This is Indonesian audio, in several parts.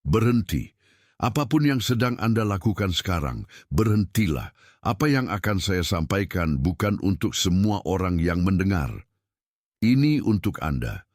Berhenti. Apapun yang sedang Anda lakukan sekarang, berhentilah. Apa yang akan saya sampaikan bukan untuk semua orang yang mendengar. Ini untuk Anda.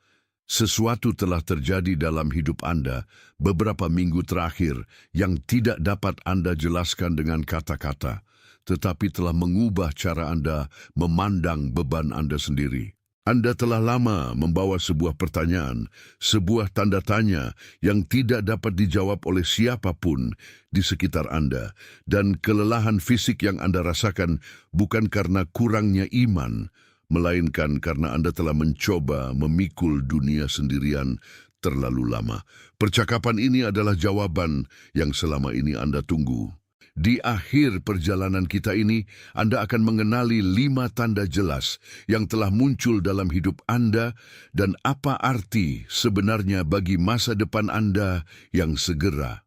Sesuatu telah terjadi dalam hidup Anda beberapa minggu terakhir yang tidak dapat Anda jelaskan dengan kata-kata, tetapi telah mengubah cara Anda memandang beban Anda sendiri. Anda telah lama membawa sebuah pertanyaan, sebuah tanda tanya yang tidak dapat dijawab oleh siapapun di sekitar Anda, dan kelelahan fisik yang Anda rasakan bukan karena kurangnya iman, melainkan karena Anda telah mencoba memikul dunia sendirian terlalu lama. Percakapan ini adalah jawaban yang selama ini Anda tunggu. Di akhir perjalanan kita ini, Anda akan mengenali 5 tanda jelas yang telah muncul dalam hidup Anda dan apa arti sebenarnya bagi masa depan Anda yang segera.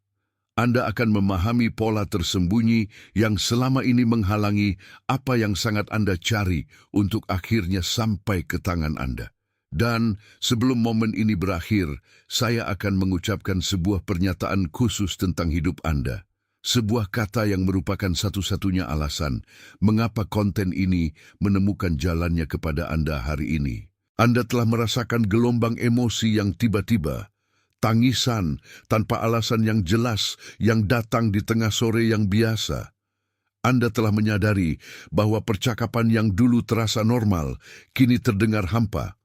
Anda akan memahami pola tersembunyi yang selama ini menghalangi apa yang sangat Anda cari untuk akhirnya sampai ke tangan Anda. Dan sebelum momen ini berakhir, saya akan mengucapkan sebuah pernyataan khusus tentang hidup Anda. Sebuah kata yang merupakan satu-satunya alasan mengapa konten ini menemukan jalannya kepada Anda hari ini. Anda telah merasakan gelombang emosi yang tiba-tiba, tangisan tanpa alasan yang jelas yang datang di tengah sore yang biasa. Anda telah menyadari bahwa percakapan yang dulu terasa normal kini terdengar hampa,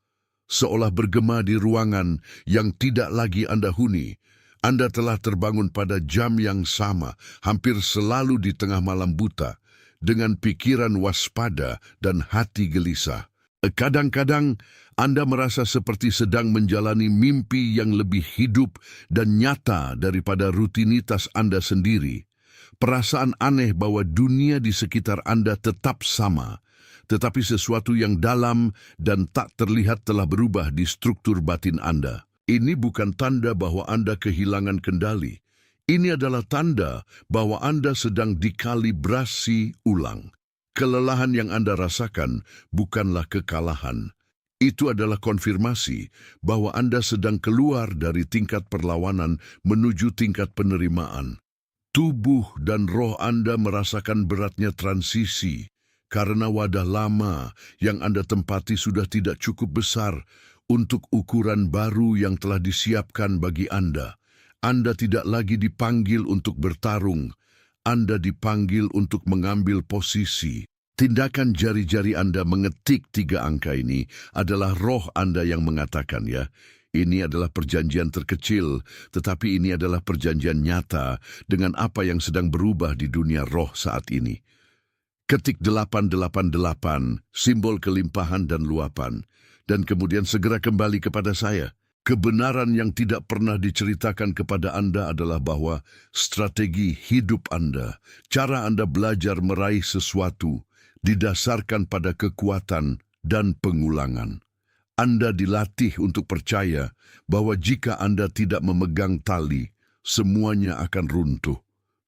seolah bergema di ruangan yang tidak lagi Anda huni. Anda telah terbangun pada jam yang sama, hampir selalu di tengah malam buta, dengan pikiran waspada dan hati gelisah. Kadang-kadang Anda merasa seperti sedang menjalani mimpi yang lebih hidup dan nyata daripada rutinitas Anda sendiri. Perasaan aneh bahwa dunia di sekitar Anda tetap sama, tetapi sesuatu yang dalam dan tak terlihat telah berubah di struktur batin Anda. Ini bukan tanda bahwa Anda kehilangan kendali. Ini adalah tanda bahwa Anda sedang dikalibrasi ulang. Kelelahan yang Anda rasakan bukanlah kekalahan. Itu adalah konfirmasi bahwa Anda sedang keluar dari tingkat perlawanan menuju tingkat penerimaan. Tubuh dan roh Anda merasakan beratnya transisi karena wadah lama yang Anda tempati sudah tidak cukup besar untuk ukuran baru yang telah disiapkan bagi Anda. Anda tidak lagi dipanggil untuk bertarung. Anda dipanggil untuk mengambil posisi. Tindakan jari-jari Anda mengetik 3 angka ini adalah roh Anda yang mengatakan, ya, ini adalah perjanjian terkecil, tetapi ini adalah perjanjian nyata dengan apa yang sedang berubah di dunia roh saat ini. Ketik 888, simbol kelimpahan dan luapan. Dan kemudian segera kembali kepada saya. Kebenaran yang tidak pernah diceritakan kepada Anda adalah bahwa strategi hidup Anda, cara Anda belajar meraih sesuatu, didasarkan pada kekuatan dan pengulangan. Anda dilatih untuk percaya bahwa jika Anda tidak memegang tali, semuanya akan runtuh.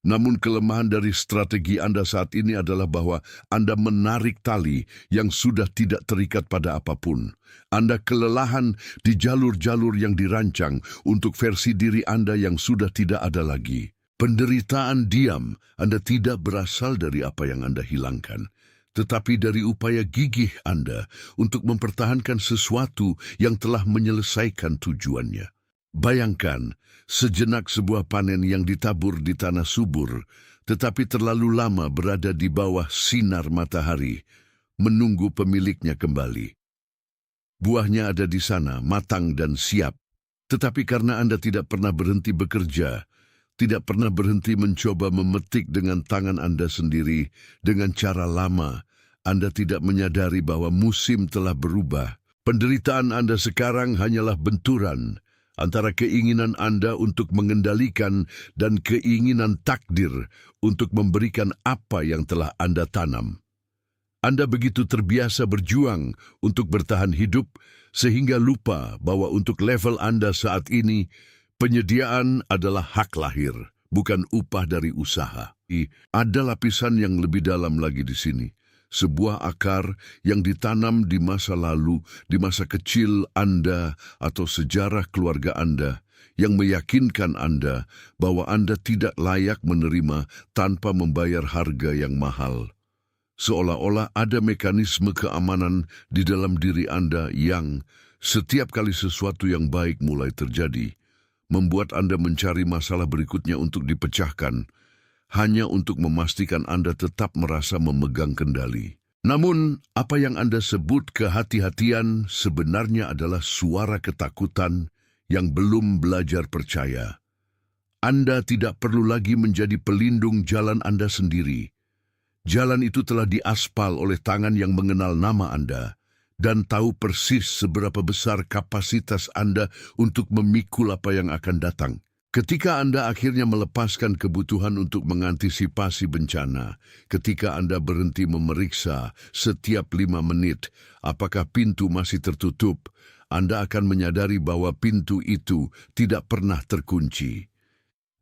Namun kelemahan dari strategi Anda saat ini adalah bahwa Anda menarik tali yang sudah tidak terikat pada apapun. Anda kelelahan di jalur-jalur yang dirancang untuk versi diri Anda yang sudah tidak ada lagi. Penderitaan diam Anda tidak berasal dari apa yang Anda hilangkan, tetapi dari upaya gigih Anda untuk mempertahankan sesuatu yang telah menyelesaikan tujuannya. Bayangkan sejenak sebuah panen yang ditabur di tanah subur, tetapi terlalu lama berada di bawah sinar matahari, menunggu pemiliknya kembali. Buahnya ada di sana, matang dan siap. Tetapi karena Anda tidak pernah berhenti bekerja, tidak pernah berhenti mencoba memetik dengan tangan Anda sendiri, dengan cara lama, Anda tidak menyadari bahwa musim telah berubah. Penderitaan Anda sekarang hanyalah benturan antara keinginan Anda untuk mengendalikan dan keinginan takdir untuk memberikan apa yang telah Anda tanam. Anda begitu terbiasa berjuang untuk bertahan hidup sehingga lupa bahwa untuk level Anda saat ini, penyediaan adalah hak lahir, bukan upah dari usaha. Ada lapisan yang lebih dalam lagi di sini. Sebuah akar yang ditanam di masa lalu, di masa kecil Anda atau sejarah keluarga Anda, yang meyakinkan Anda bahwa Anda tidak layak menerima tanpa membayar harga yang mahal. Seolah-olah ada mekanisme keamanan di dalam diri Anda yang, setiap kali sesuatu yang baik mulai terjadi, membuat Anda mencari masalah berikutnya untuk dipecahkan, hanya untuk memastikan Anda tetap merasa memegang kendali. Namun, apa yang Anda sebut kehati-hatian sebenarnya adalah suara ketakutan yang belum belajar percaya. Anda tidak perlu lagi menjadi pelindung jalan Anda sendiri. Jalan itu telah diaspal oleh tangan yang mengenal nama Anda dan tahu persis seberapa besar kapasitas Anda untuk memikul apa yang akan datang. Ketika Anda akhirnya melepaskan kebutuhan untuk mengantisipasi bencana, ketika Anda berhenti memeriksa setiap 5 menit apakah pintu masih tertutup, Anda akan menyadari bahwa pintu itu tidak pernah terkunci.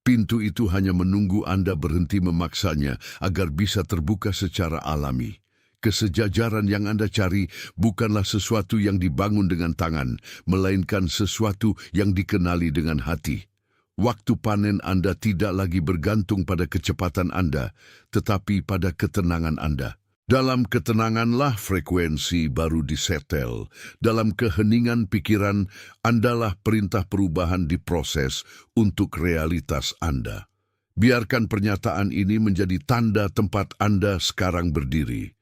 Pintu itu hanya menunggu Anda berhenti memaksanya agar bisa terbuka secara alami. Kesejajaran yang Anda cari bukanlah sesuatu yang dibangun dengan tangan, melainkan sesuatu yang dikenali dengan hati. Waktu panen Anda tidak lagi bergantung pada kecepatan Anda, tetapi pada ketenangan Anda. Dalam ketenanganlah frekuensi baru disetel. Dalam keheningan pikiran, Andalah perintah perubahan diproses untuk realitas Anda. Biarkan pernyataan ini menjadi tanda tempat Anda sekarang berdiri.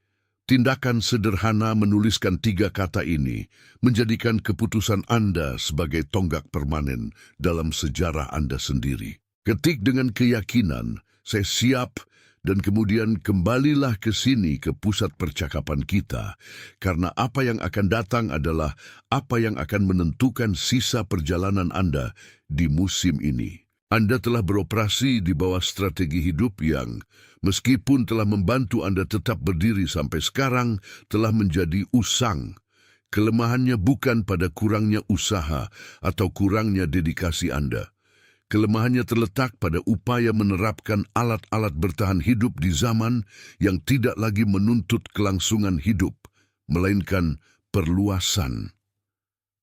Tindakan sederhana menuliskan 3 kata ini menjadikan keputusan Anda sebagai tonggak permanen dalam sejarah Anda sendiri. Ketik dengan keyakinan, saya siap, dan kemudian kembalilah ke sini ke pusat percakapan kita, karena apa yang akan datang adalah apa yang akan menentukan sisa perjalanan Anda di musim ini. Anda telah beroperasi di bawah strategi hidup yang, meskipun telah membantu Anda tetap berdiri sampai sekarang, telah menjadi usang. Kelemahannya bukan pada kurangnya usaha atau kurangnya dedikasi Anda. Kelemahannya terletak pada upaya menerapkan alat-alat bertahan hidup di zaman yang tidak lagi menuntut kelangsungan hidup, melainkan perluasan.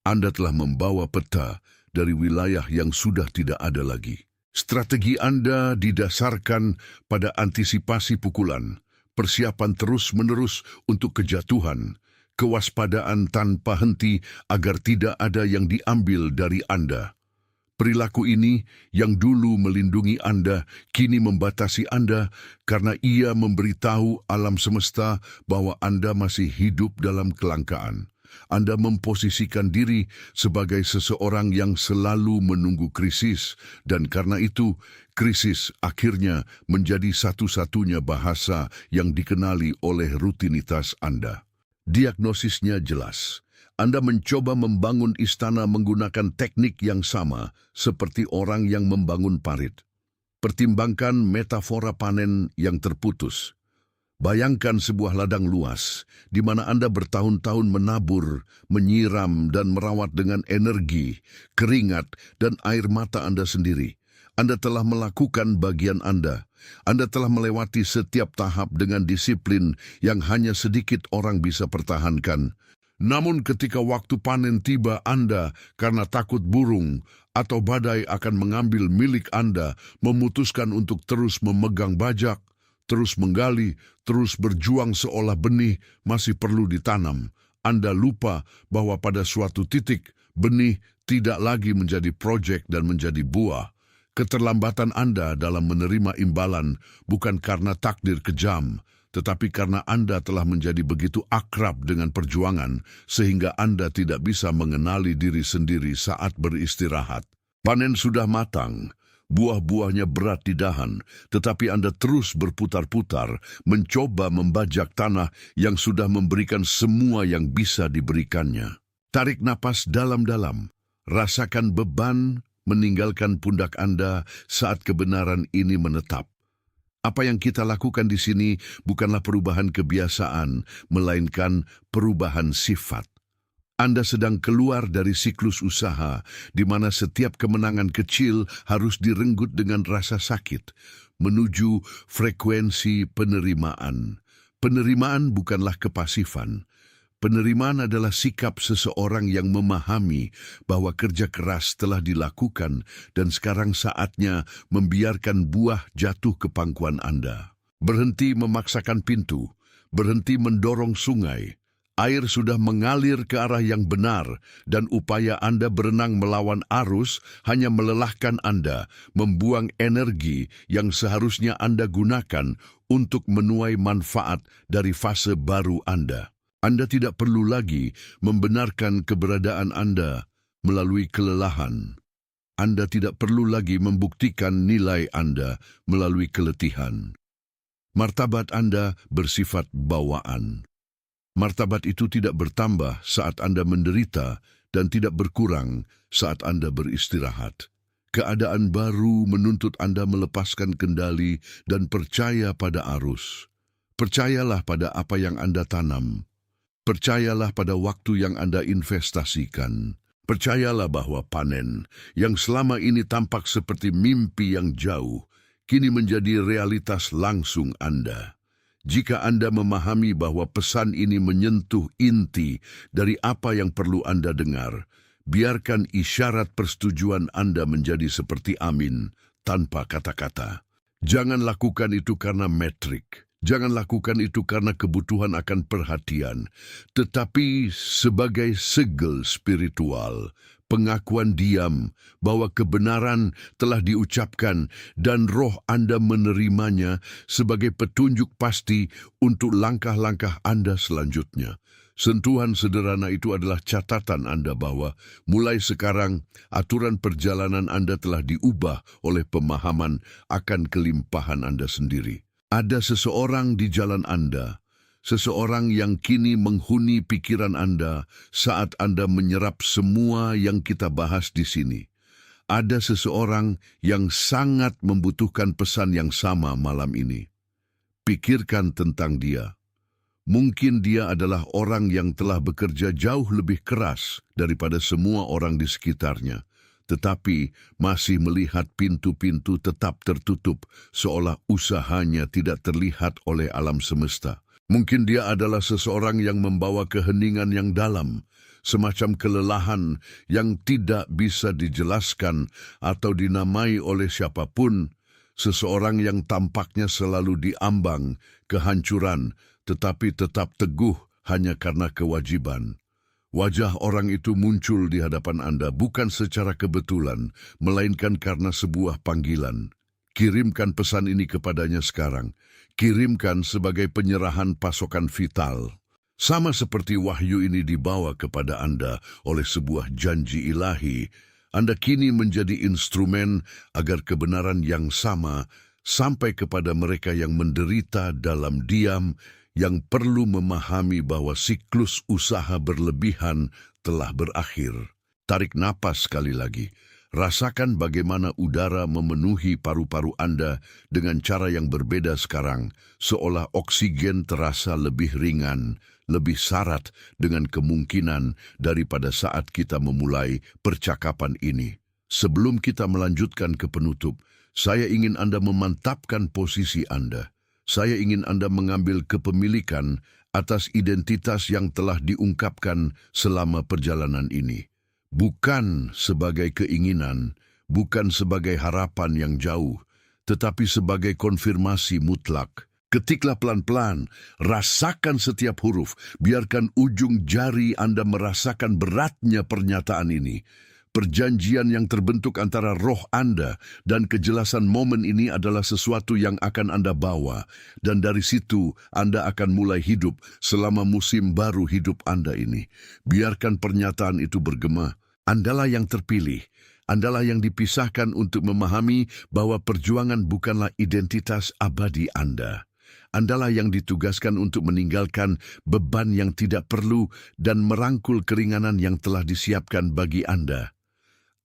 Anda telah membawa peta dari wilayah yang sudah tidak ada lagi. Strategi Anda didasarkan pada antisipasi pukulan, persiapan terus-menerus untuk kejatuhan, kewaspadaan tanpa henti agar tidak ada yang diambil dari Anda. Perilaku ini yang dulu melindungi Anda, kini membatasi Anda karena ia memberitahu alam semesta bahwa Anda masih hidup dalam kelangkaan. Anda memposisikan diri sebagai seseorang yang selalu menunggu krisis, dan karena itu, krisis akhirnya menjadi satu-satunya bahasa yang dikenali oleh rutinitas Anda. Diagnosisnya jelas. Anda mencoba membangun istana menggunakan teknik yang sama seperti orang yang membangun parit. Pertimbangkan metafora panen yang terputus. Bayangkan sebuah ladang luas, di mana Anda bertahun-tahun menabur, menyiram, dan merawat dengan energi, keringat, dan air mata Anda sendiri. Anda telah melakukan bagian Anda. Anda telah melewati setiap tahap dengan disiplin yang hanya sedikit orang bisa pertahankan. Namun ketika waktu panen tiba, Anda, karena takut burung atau badai akan mengambil milik Anda, memutuskan untuk terus memegang bajak, terus menggali, terus berjuang seolah benih masih perlu ditanam. Anda lupa bahwa pada suatu titik, benih tidak lagi menjadi proyek dan menjadi buah. Keterlambatan Anda dalam menerima imbalan bukan karena takdir kejam, tetapi karena Anda telah menjadi begitu akrab dengan perjuangan, sehingga Anda tidak bisa mengenali diri sendiri saat beristirahat. Panen sudah matang, buah-buahnya berat di dahan, tetapi Anda terus berputar-putar, mencoba membajak tanah yang sudah memberikan semua yang bisa diberikannya. Tarik napas dalam-dalam, rasakan beban meninggalkan pundak Anda saat kebenaran ini menetap. Apa yang kita lakukan di sini bukanlah perubahan kebiasaan, melainkan perubahan sifat. Anda sedang keluar dari siklus usaha, di mana setiap kemenangan kecil harus direnggut dengan rasa sakit, menuju frekuensi penerimaan. Penerimaan bukanlah kepasifan. Penerimaan adalah sikap seseorang yang memahami bahwa kerja keras telah dilakukan dan sekarang saatnya membiarkan buah jatuh ke pangkuan Anda. Berhenti memaksakan pintu, berhenti mendorong sungai. Air sudah mengalir ke arah yang benar dan upaya Anda berenang melawan arus hanya melelahkan Anda, membuang energi yang seharusnya Anda gunakan untuk menuai manfaat dari fase baru Anda. Anda tidak perlu lagi membenarkan keberadaan Anda melalui kelelahan. Anda tidak perlu lagi membuktikan nilai Anda melalui keletihan. Martabat Anda bersifat bawaan. Martabat itu tidak bertambah saat Anda menderita dan tidak berkurang saat Anda beristirahat. Keadaan baru menuntut Anda melepaskan kendali dan percaya pada arus. Percayalah pada apa yang Anda tanam. Percayalah pada waktu yang Anda investasikan. Percayalah bahwa panen yang selama ini tampak seperti mimpi yang jauh, kini menjadi realitas langsung Anda. Jika Anda memahami bahwa pesan ini menyentuh inti dari apa yang perlu Anda dengar, biarkan isyarat persetujuan Anda menjadi seperti amin tanpa kata-kata. Jangan lakukan itu karena metrik. Jangan lakukan itu karena kebutuhan akan perhatian, tetapi sebagai segel spiritual, pengakuan diam bahwa kebenaran telah diucapkan dan roh Anda menerimanya sebagai petunjuk pasti untuk langkah-langkah Anda selanjutnya. Sentuhan sederhana itu adalah catatan Anda bahwa mulai sekarang aturan perjalanan Anda telah diubah oleh pemahaman akan kelimpahan Anda sendiri. Ada seseorang di jalan Anda, seseorang yang kini menghuni pikiran Anda saat Anda menyerap semua yang kita bahas di sini. Ada seseorang yang sangat membutuhkan pesan yang sama malam ini. Pikirkan tentang dia. Mungkin dia adalah orang yang telah bekerja jauh lebih keras daripada semua orang di sekitarnya, tetapi masih melihat pintu-pintu tetap tertutup seolah usahanya tidak terlihat oleh alam semesta. Mungkin dia adalah seseorang yang membawa keheningan yang dalam, semacam kelelahan yang tidak bisa dijelaskan atau dinamai oleh siapapun, seseorang yang tampaknya selalu diambang kehancuran, tetapi tetap teguh hanya karena kewajiban. Wajah orang itu muncul di hadapan Anda bukan secara kebetulan, melainkan karena sebuah panggilan. Kirimkan pesan ini kepadanya sekarang. Kirimkan sebagai penyerahan pasokan vital. Sama seperti wahyu ini dibawa kepada Anda oleh sebuah janji ilahi, Anda kini menjadi instrumen agar kebenaran yang sama sampai kepada mereka yang menderita dalam diam, yang perlu memahami bahwa siklus usaha berlebihan telah berakhir. Tarik napas sekali lagi. Rasakan bagaimana udara memenuhi paru-paru Anda dengan cara yang berbeda sekarang, seolah oksigen terasa lebih ringan, lebih syarat dengan kemungkinan daripada saat kita memulai percakapan ini. Sebelum kita melanjutkan ke penutup, saya ingin Anda memantapkan posisi Anda. Saya ingin Anda mengambil kepemilikan atas identitas yang telah diungkapkan selama perjalanan ini. Bukan sebagai keinginan, bukan sebagai harapan yang jauh, tetapi sebagai konfirmasi mutlak. Ketiklah pelan-pelan, rasakan setiap huruf, biarkan ujung jari Anda merasakan beratnya pernyataan ini. Perjanjian yang terbentuk antara roh Anda dan kejelasan momen ini adalah sesuatu yang akan Anda bawa, dan dari situ Anda akan mulai hidup selama musim baru hidup Anda ini. Biarkan pernyataan itu bergema. Andalah yang terpilih, Andalah yang dipisahkan untuk memahami bahwa perjuangan bukanlah identitas abadi Anda. Andalah yang ditugaskan untuk meninggalkan beban yang tidak perlu dan merangkul keringanan yang telah disiapkan bagi Anda.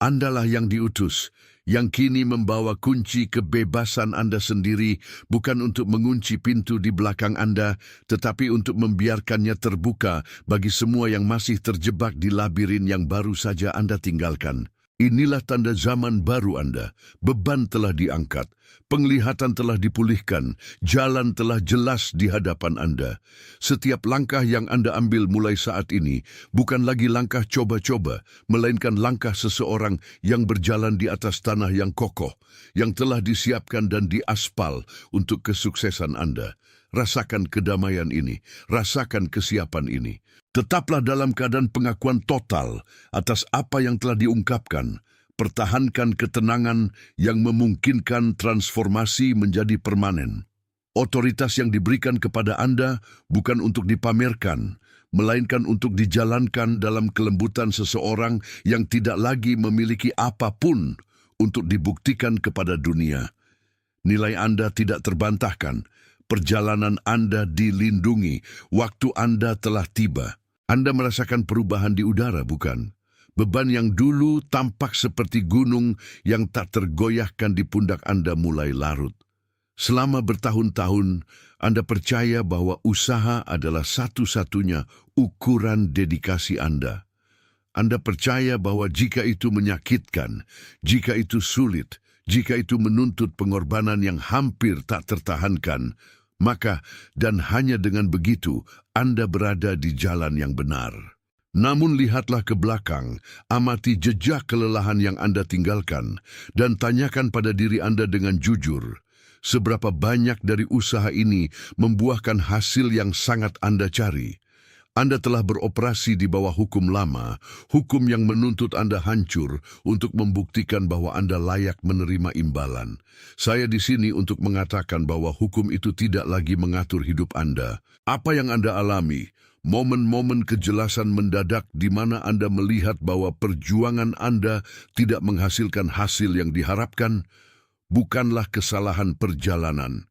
Andalah yang diutus, yang kini membawa kunci kebebasan Anda sendiri, bukan untuk mengunci pintu di belakang Anda, tetapi untuk membiarkannya terbuka bagi semua yang masih terjebak di labirin yang baru saja Anda tinggalkan. Inilah tanda zaman baru Anda. Beban telah diangkat, penglihatan telah dipulihkan, jalan telah jelas di hadapan Anda. Setiap langkah yang Anda ambil mulai saat ini bukan lagi langkah coba-coba, melainkan langkah seseorang yang berjalan di atas tanah yang kokoh, yang telah disiapkan dan diaspal untuk kesuksesan Anda. Rasakan kedamaian ini, rasakan kesiapan ini. Tetaplah dalam keadaan pengakuan total atas apa yang telah diungkapkan. Pertahankan ketenangan yang memungkinkan transformasi menjadi permanen. Otoritas yang diberikan kepada Anda bukan untuk dipamerkan, melainkan untuk dijalankan dalam kelembutan seseorang yang tidak lagi memiliki apapun untuk dibuktikan kepada dunia. Nilai Anda tidak terbantahkan, perjalanan Anda dilindungi, waktu Anda telah tiba. Anda merasakan perubahan di udara, bukan? Beban yang dulu tampak seperti gunung yang tak tergoyahkan di pundak Anda mulai larut. Selama bertahun-tahun, Anda percaya bahwa usaha adalah satu-satunya ukuran dedikasi Anda. Anda percaya bahwa jika itu menyakitkan, jika itu sulit, jika itu menuntut pengorbanan yang hampir tak tertahankan, maka dan hanya dengan begitu Anda berada di jalan yang benar. Namun lihatlah ke belakang, amati jejak kelelahan yang Anda tinggalkan, dan tanyakan pada diri Anda dengan jujur, seberapa banyak dari usaha ini membuahkan hasil yang sangat Anda cari. Anda telah beroperasi di bawah hukum lama, hukum yang menuntut Anda hancur untuk membuktikan bahwa Anda layak menerima imbalan. Saya di sini untuk mengatakan bahwa hukum itu tidak lagi mengatur hidup Anda. Apa yang Anda alami, momen-momen kejelasan mendadak di mana Anda melihat bahwa perjuangan Anda tidak menghasilkan hasil yang diharapkan, bukanlah kesalahan perjalanan.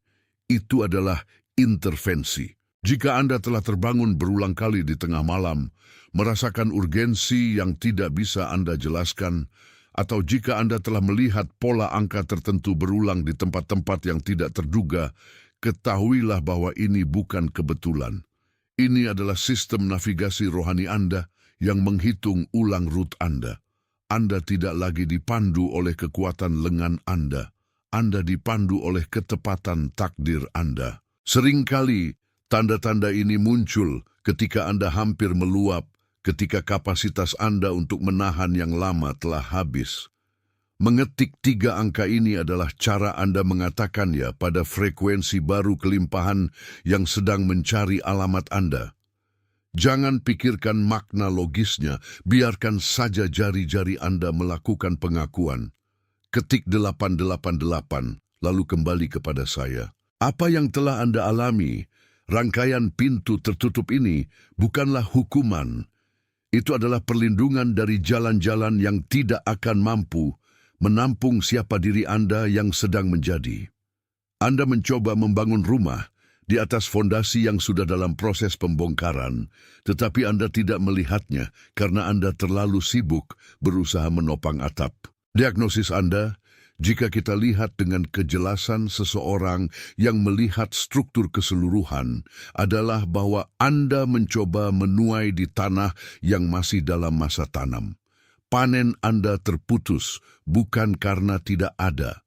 Itu adalah intervensi. Jika Anda telah terbangun berulang kali di tengah malam, merasakan urgensi yang tidak bisa Anda jelaskan, atau jika Anda telah melihat pola angka tertentu berulang di tempat-tempat yang tidak terduga, ketahuilah bahwa ini bukan kebetulan. Ini adalah sistem navigasi rohani Anda yang menghitung ulang rute Anda. Anda tidak lagi dipandu oleh kekuatan lengan Anda. Anda dipandu oleh ketepatan takdir Anda. Seringkali, tanda-tanda ini muncul ketika Anda hampir meluap, ketika kapasitas Anda untuk menahan yang lama telah habis. Mengetik 3 angka ini adalah cara Anda mengatakannya pada frekuensi baru kelimpahan yang sedang mencari alamat Anda. Jangan pikirkan makna logisnya, biarkan saja jari-jari Anda melakukan pengakuan. Ketik 888, lalu kembali kepada saya. Apa yang telah Anda alami, rangkaian pintu tertutup ini bukanlah hukuman. Itu adalah perlindungan dari jalan-jalan yang tidak akan mampu menampung siapa diri Anda yang sedang menjadi. Anda mencoba membangun rumah di atas fondasi yang sudah dalam proses pembongkaran, tetapi Anda tidak melihatnya karena Anda terlalu sibuk berusaha menopang atap. Diagnosis Anda, jika kita lihat dengan kejelasan seseorang yang melihat struktur keseluruhan, adalah bahwa Anda mencoba menuai di tanah yang masih dalam masa tanam. Panen Anda terputus bukan karena tidak ada,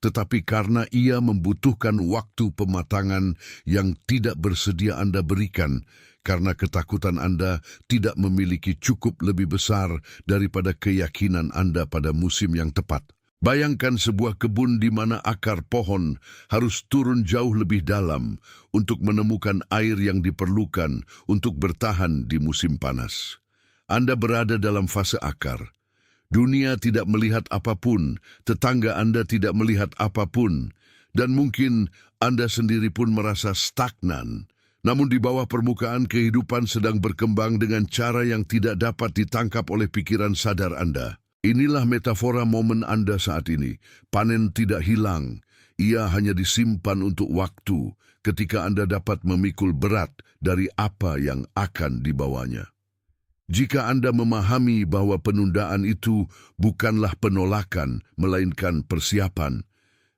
tetapi karena ia membutuhkan waktu pematangan yang tidak bersedia Anda berikan, karena ketakutan Anda tidak memiliki cukup lebih besar daripada keyakinan Anda pada musim yang tepat. Bayangkan sebuah kebun di mana akar pohon harus turun jauh lebih dalam untuk menemukan air yang diperlukan untuk bertahan di musim panas. Anda berada dalam fase akar. Dunia tidak melihat apapun, tetangga Anda tidak melihat apapun, dan mungkin Anda sendiri pun merasa stagnan. Namun di bawah permukaan kehidupan sedang berkembang dengan cara yang tidak dapat ditangkap oleh pikiran sadar Anda. Inilah metafora momen Anda saat ini. Panen tidak hilang. Ia hanya disimpan untuk waktu ketika Anda dapat memikul berat dari apa yang akan dibawanya. Jika Anda memahami bahwa penundaan itu bukanlah penolakan, melainkan persiapan,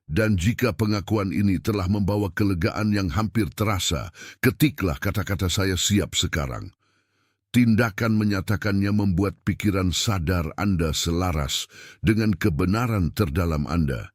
dan jika pengakuan ini telah membawa kelegaan yang hampir terasa, ketiklah kata-kata saya siap sekarang. Tindakan menyatakannya membuat pikiran sadar Anda selaras dengan kebenaran terdalam Anda.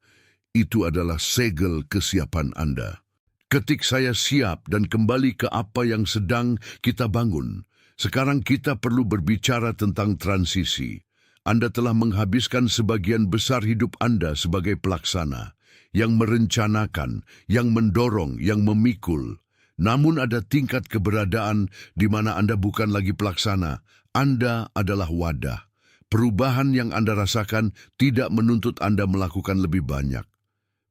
Itu adalah segel kesiapan Anda. Ketik saya siap dan kembali ke apa yang sedang kita bangun. Sekarang kita perlu berbicara tentang transisi. Anda telah menghabiskan sebagian besar hidup Anda sebagai pelaksana, yang merencanakan, yang mendorong, yang memikul. Namun ada tingkat keberadaan di mana Anda bukan lagi pelaksana. Anda adalah wadah. Perubahan yang Anda rasakan tidak menuntut Anda melakukan lebih banyak.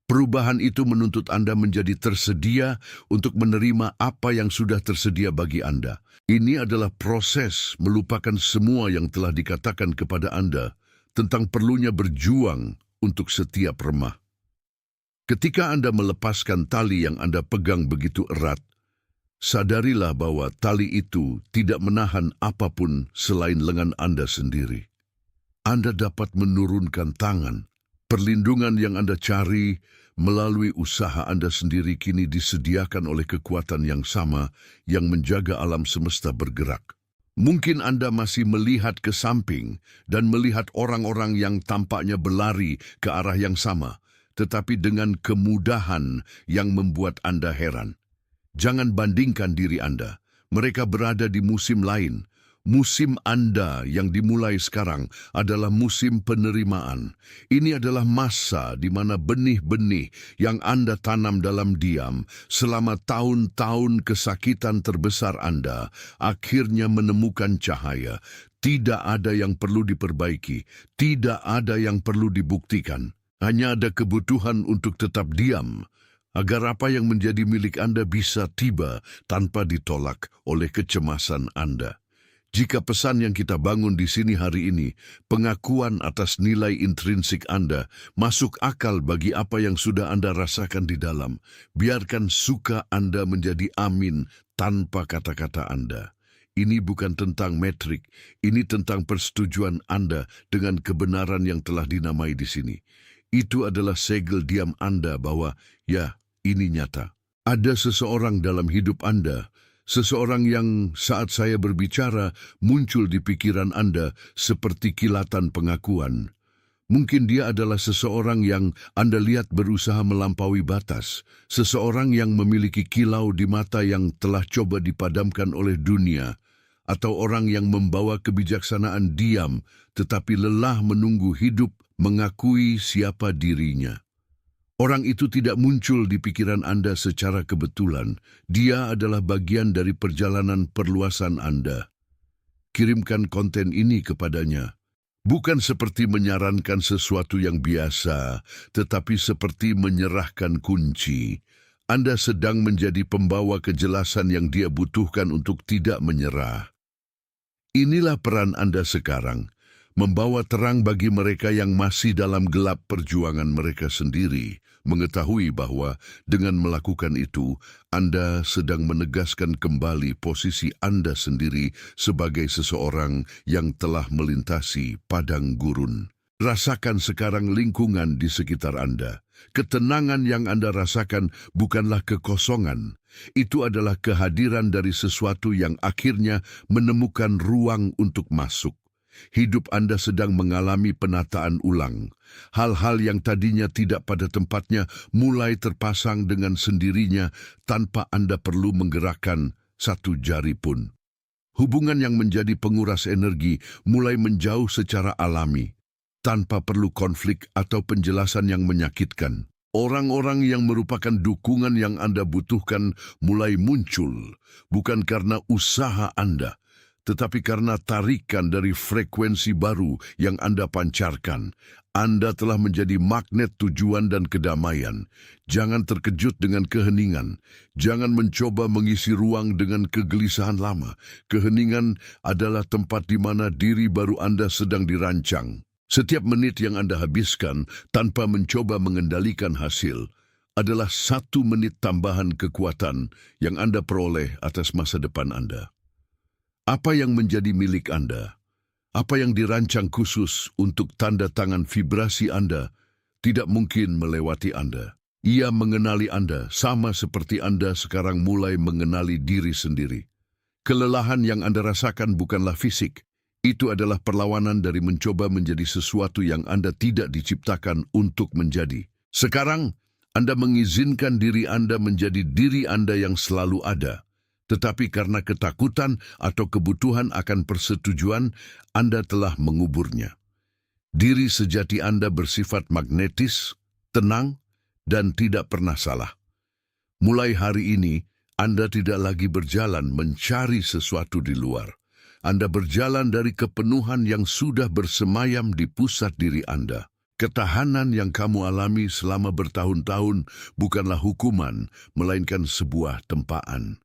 Perubahan itu menuntut Anda menjadi tersedia untuk menerima apa yang sudah tersedia bagi Anda. Ini adalah proses melupakan semua yang telah dikatakan kepada Anda tentang perlunya berjuang untuk setiap remah. Ketika Anda melepaskan tali yang Anda pegang begitu erat, sadarilah bahwa tali itu tidak menahan apapun selain lengan Anda sendiri. Anda dapat menurunkan tangan. Perlindungan yang Anda cari melalui usaha Anda sendiri kini disediakan oleh kekuatan yang sama yang menjaga alam semesta bergerak. Mungkin Anda masih melihat ke samping dan melihat orang-orang yang tampaknya berlari ke arah yang sama, tetapi dengan kemudahan yang membuat Anda heran. Jangan bandingkan diri Anda. Mereka berada di musim lain. Musim Anda yang dimulai sekarang adalah musim penerimaan. Ini adalah masa di mana benih-benih yang Anda tanam dalam diam selama tahun-tahun kesakitan terbesar Anda akhirnya menemukan cahaya. Tidak ada yang perlu diperbaiki, tidak ada yang perlu dibuktikan. Hanya ada kebutuhan untuk tetap diam, agar apa yang menjadi milik Anda bisa tiba tanpa ditolak oleh kecemasan Anda. Jika pesan yang kita bangun di sini hari ini, pengakuan atas nilai intrinsik Anda, masuk akal bagi apa yang sudah Anda rasakan di dalam, biarkan suka Anda menjadi amin tanpa kata-kata Anda. Ini bukan tentang metrik, ini tentang persetujuan Anda dengan kebenaran yang telah dinamai di sini. Itu adalah segel diam Anda bahwa, ya, ini nyata. Ada seseorang dalam hidup Anda, seseorang yang saat saya berbicara muncul di pikiran Anda seperti kilatan pengakuan. Mungkin dia adalah seseorang yang Anda lihat berusaha melampaui batas, seseorang yang memiliki kilau di mata yang telah coba dipadamkan oleh dunia, atau orang yang membawa kebijaksanaan diam tetapi lelah menunggu hidup mengakui siapa dirinya. Orang itu tidak muncul di pikiran Anda secara kebetulan. Dia adalah bagian dari perjalanan perluasan Anda. Kirimkan konten ini kepadanya. Bukan seperti menyarankan sesuatu yang biasa, tetapi seperti menyerahkan kunci. Anda sedang menjadi pembawa kejelasan yang dia butuhkan untuk tidak menyerah. Inilah peran Anda sekarang. Membawa terang bagi mereka yang masih dalam gelap perjuangan mereka sendiri, mengetahui bahwa dengan melakukan itu, Anda sedang menegaskan kembali posisi Anda sendiri sebagai seseorang yang telah melintasi padang gurun. Rasakan sekarang lingkungan di sekitar Anda. Ketenangan yang Anda rasakan bukanlah kekosongan. Itu adalah kehadiran dari sesuatu yang akhirnya menemukan ruang untuk masuk. Hidup Anda sedang mengalami penataan ulang. Hal-hal yang tadinya tidak pada tempatnya mulai terpasang dengan sendirinya tanpa Anda perlu menggerakkan satu jari pun. Hubungan yang menjadi penguras energi mulai menjauh secara alami, tanpa perlu konflik atau penjelasan yang menyakitkan. Orang-orang yang merupakan dukungan yang Anda butuhkan mulai muncul, bukan karena usaha Anda, tetapi karena tarikan dari frekuensi baru yang Anda pancarkan. Anda telah menjadi magnet tujuan dan kedamaian. Jangan terkejut dengan keheningan. Jangan mencoba mengisi ruang dengan kegelisahan lama. Keheningan adalah tempat di mana diri baru Anda sedang dirancang. Setiap menit yang Anda habiskan tanpa mencoba mengendalikan hasil adalah 1 menit tambahan kekuatan yang Anda peroleh atas masa depan Anda. Apa yang menjadi milik Anda, apa yang dirancang khusus untuk tanda tangan vibrasi Anda, tidak mungkin melewati Anda. Ia mengenali Anda sama seperti Anda sekarang mulai mengenali diri sendiri. Kelelahan yang Anda rasakan bukanlah fisik. Itu adalah perlawanan dari mencoba menjadi sesuatu yang Anda tidak diciptakan untuk menjadi. Sekarang, Anda mengizinkan diri Anda menjadi diri Anda yang selalu ada. Tetapi karena ketakutan atau kebutuhan akan persetujuan, Anda telah menguburnya. Diri sejati Anda bersifat magnetis, tenang, dan tidak pernah salah. Mulai hari ini, Anda tidak lagi berjalan mencari sesuatu di luar. Anda berjalan dari kepenuhan yang sudah bersemayam di pusat diri Anda. Ketahanan yang kamu alami selama bertahun-tahun bukanlah hukuman, melainkan sebuah tempaan.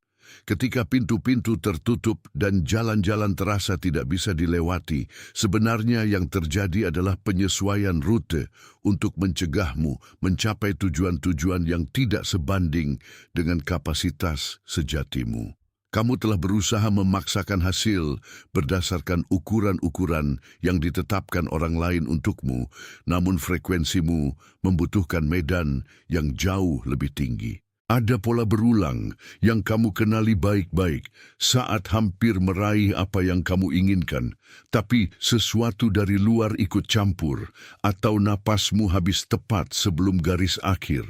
Ketika pintu-pintu tertutup dan jalan-jalan terasa tidak bisa dilewati, sebenarnya yang terjadi adalah penyesuaian rute untuk mencegahmu mencapai tujuan-tujuan yang tidak sebanding dengan kapasitas sejatimu. Kamu telah berusaha memaksakan hasil berdasarkan ukuran-ukuran yang ditetapkan orang lain untukmu, namun frekuensimu membutuhkan medan yang jauh lebih tinggi. Ada pola berulang yang kamu kenali baik-baik saat hampir meraih apa yang kamu inginkan, tapi sesuatu dari luar ikut campur atau napasmu habis tepat sebelum garis akhir.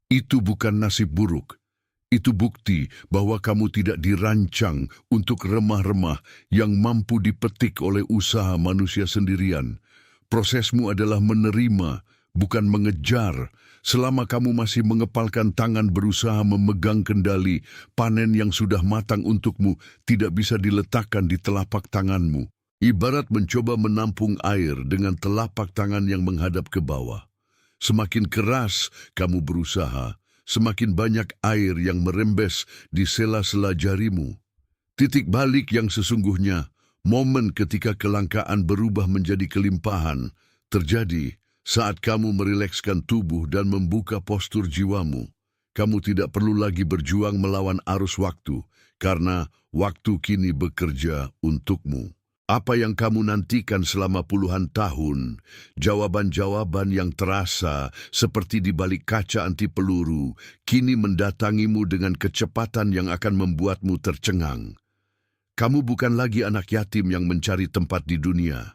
Itu bukan nasib buruk. Itu bukti bahwa kamu tidak dirancang untuk remah-remah yang mampu dipetik oleh usaha manusia sendirian. Prosesmu adalah menerima, bukan mengejar. Selama kamu masih mengepalkan tangan berusaha memegang kendali, panen yang sudah matang untukmu tidak bisa diletakkan di telapak tanganmu. Ibarat mencoba menampung air dengan telapak tangan yang menghadap ke bawah. Semakin keras kamu berusaha, semakin banyak air yang merembes di sela-sela jarimu. Titik balik yang sesungguhnya, momen ketika kelangkaan berubah menjadi kelimpahan, terjadi saat kamu merilekskan tubuh dan membuka postur jiwamu. Kamu tidak perlu lagi berjuang melawan arus waktu, karena waktu kini bekerja untukmu. Apa yang kamu nantikan selama puluhan tahun, jawaban-jawaban yang terasa seperti di balik kaca anti peluru, kini mendatangimu dengan kecepatan yang akan membuatmu tercengang. Kamu bukan lagi anak yatim yang mencari tempat di dunia.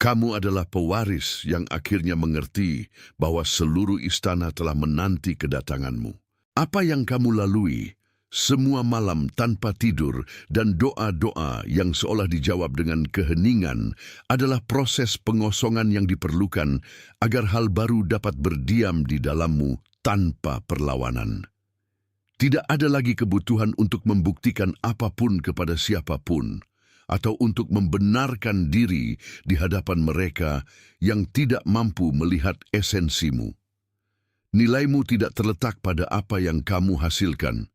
Kamu adalah pewaris yang akhirnya mengerti bahwa seluruh istana telah menanti kedatanganmu. Apa yang kamu lalui, semua malam tanpa tidur dan doa-doa yang seolah dijawab dengan keheningan adalah proses pengosongan yang diperlukan agar hal baru dapat berdiam di dalammu tanpa perlawanan. Tidak ada lagi kebutuhan untuk membuktikan apapun kepada siapapun, atau untuk membenarkan diri di hadapan mereka yang tidak mampu melihat esensimu. Nilaimu tidak terletak pada apa yang kamu hasilkan,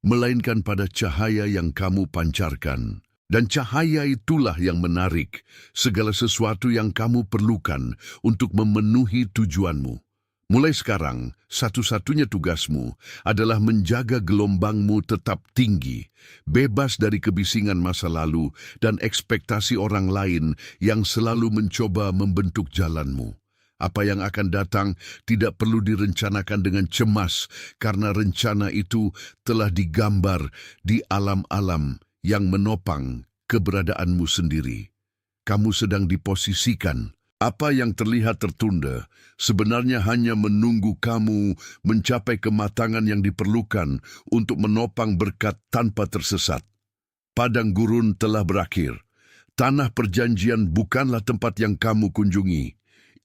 melainkan pada cahaya yang kamu pancarkan. Dan cahaya itulah yang menarik segala sesuatu yang kamu perlukan untuk memenuhi tujuanmu. Mulai sekarang, satu-satunya tugasmu adalah menjaga gelombangmu tetap tinggi, bebas dari kebisingan masa lalu dan ekspektasi orang lain yang selalu mencoba membentuk jalanmu. Apa yang akan datang tidak perlu direncanakan dengan cemas, karena rencana itu telah digambar di alam-alam yang menopang keberadaanmu sendiri. Kamu sedang diposisikan. Apa yang terlihat tertunda sebenarnya hanya menunggu kamu mencapai kematangan yang diperlukan untuk menopang berkat tanpa tersesat. Padang gurun telah berakhir. Tanah perjanjian bukanlah tempat yang kamu kunjungi.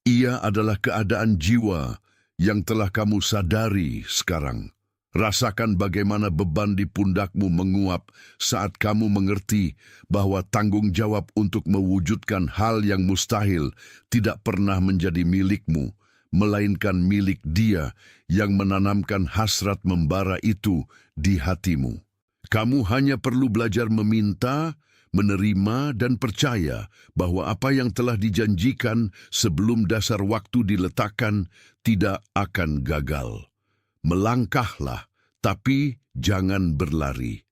Ia adalah keadaan jiwa yang telah kamu sadari sekarang. Rasakan bagaimana beban di pundakmu menguap saat kamu mengerti bahwa tanggung jawab untuk mewujudkan hal yang mustahil tidak pernah menjadi milikmu, melainkan milik Dia yang menanamkan hasrat membara itu di hatimu. Kamu hanya perlu belajar meminta, menerima, dan percaya bahwa apa yang telah dijanjikan sebelum dasar waktu diletakkan tidak akan gagal. Melangkahlah, tapi jangan berlari.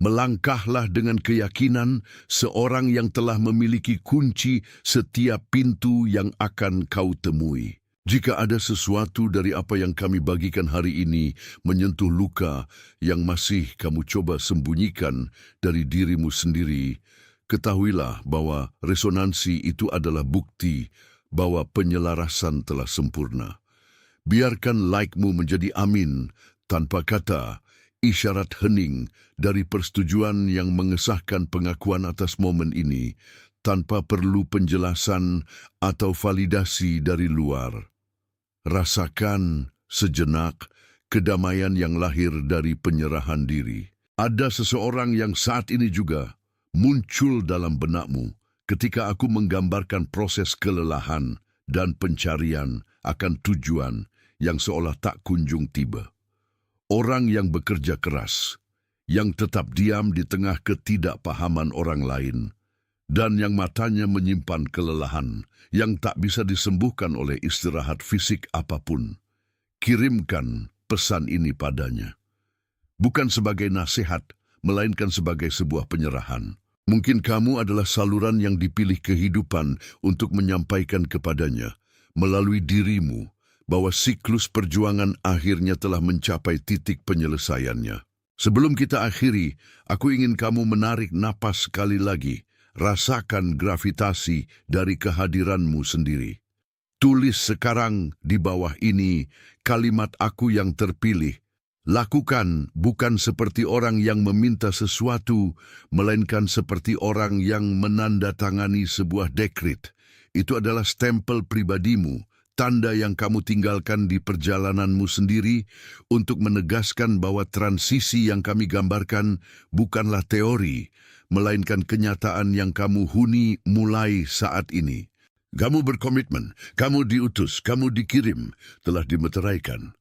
Melangkahlah dengan keyakinan seorang yang telah memiliki kunci setiap pintu yang akan kau temui. Jika ada sesuatu dari apa yang kami bagikan hari ini menyentuh luka yang masih kamu coba sembunyikan dari dirimu sendiri, ketahuilah bahwa resonansi itu adalah bukti bahwa penyelarasan telah sempurna. Biarkan like-mu menjadi amin tanpa kata, isyarat hening dari persetujuan yang mengesahkan pengakuan atas momen ini tanpa perlu penjelasan atau validasi dari luar. Rasakan sejenak kedamaian yang lahir dari penyerahan diri. Ada seseorang yang saat ini juga muncul dalam benakmu ketika aku menggambarkan proses kelelahan dan pencarian akan tujuan yang seolah tak kunjung tiba. Orang yang bekerja keras, yang tetap diam di tengah ketidakpahaman orang lain, dan yang matanya menyimpan kelelahan yang tak bisa disembuhkan oleh istirahat fisik apapun. Kirimkan pesan ini padanya. Bukan sebagai nasihat, melainkan sebagai sebuah penyerahan. Mungkin kamu adalah saluran yang dipilih kehidupan untuk menyampaikan kepadanya, melalui dirimu, bahwa siklus perjuangan akhirnya telah mencapai titik penyelesaiannya. Sebelum kita akhiri, aku ingin kamu menarik napas sekali lagi. Rasakan gravitasi dari kehadiranmu sendiri. Tulis sekarang di bawah ini kalimat aku yang terpilih. Lakukan bukan seperti orang yang meminta sesuatu, melainkan seperti orang yang menandatangani sebuah dekret. Itu adalah stempel pribadimu, tanda yang kamu tinggalkan di perjalananmu sendiri untuk menegaskan bahwa transisi yang kami gambarkan bukanlah teori, melainkan kenyataan yang kamu huni mulai saat ini. Kamu berkomitmen, kamu diutus, kamu dikirim, telah dimeteraikan.